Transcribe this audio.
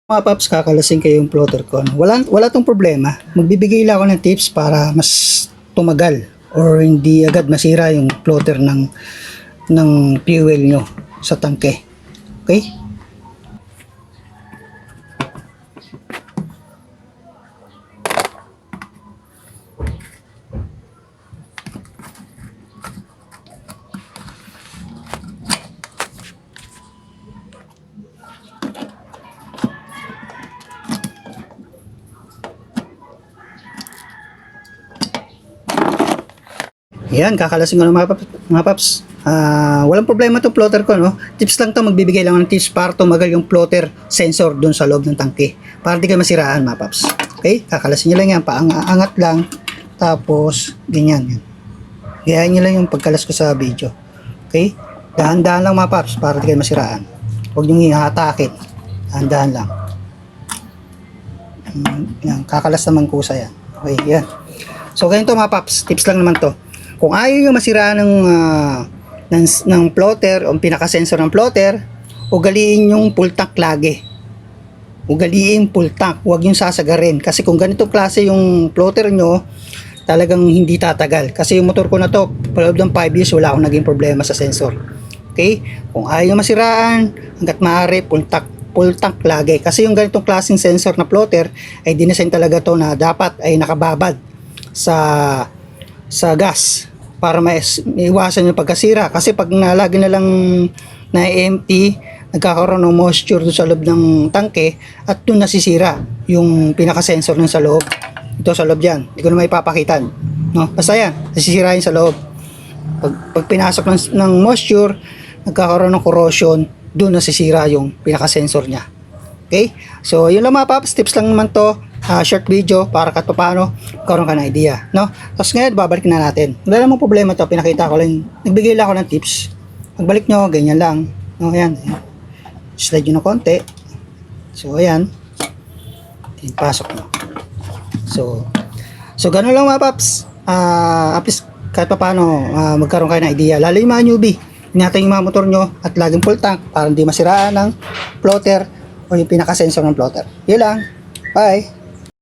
Mga paps, kakalasing kayo yung plotter ko. Wala tong problema. Magbibigay lang ako ng tips para mas tumagal or hindi agad masira yung plotter ng fuel nyo sa tangke. Okay? Yan, kakalasing ko ng mga paps. Walang problema itong plotter ko, no? Tips lang to, magbibigay lang ng tips para tumagal yung plotter sensor dun sa loob ng tangke. Para di kayo masiraan, mga paps. Okay? Kakalasin nyo lang yan, paangat lang. Tapos, ganyan. Gayahin nyo lang yung pagkalas ko sa video. Okay? Dahan-dahan lang, mga paps, para di kayo masiraan. Huwag nyo hihatakin. Dahan-dahan lang. Yan, kakalas naman kusa yan. Okay, yan. So, ganito mga paps, tips lang naman to. Kung ayaw nyo masiraan ng plotter o pinaka-sensor ng plotter, ugaliin yung full tank lagi. Ugaliin full tank, huwag yung sasagarin. Kasi kung ganito klase yung plotter nyo, talagang hindi tatagal. Kasi yung motor ko na to, paloob ng 5 years, wala akong naging problema sa sensor. Okay? Kung ayaw nyo masiraan, hanggat maaari, full tank lagi. Kasi yung ganitong klaseng sensor na plotter, ay dinesign talaga to na dapat ay nakababad sa gas para maiwasan yung pagkasira. Kasi pag lagi na lang na-empty, nagkakaroon ng moisture doon sa loob ng tangke at doon nasisira yung pinaka-sensor ng sa loob. Ito sa loob dyan. Hindi ko na maipapakita. No? Basta yan, nasisira yun sa loob. Pag pinasok ng moisture, nagkakaroon ng corrosion, doon nasisira yung pinaka-sensor niya. Okay? So, yun lang mga paps. Tips lang naman to. Short video para kahit paano karoon ka ng idea, no? Tapos ngayon babalik na natin. Wala namang problema to, pinakita ko lang, nagbigay lang ako ng tips. Pagbalik nyo, ganyan lang, no? Ayan, slide nyo ng konti. So ayan, pasok nyo. So gano'n lang mga paps. At least kahit paano magkaroon kayo ng idea, lalo yung mga newbie. Ingatan yung mga motor nyo at laging full tank para hindi masiraan ng plotter o yung pinaka-sensor ng plotter. Yun lang, bye.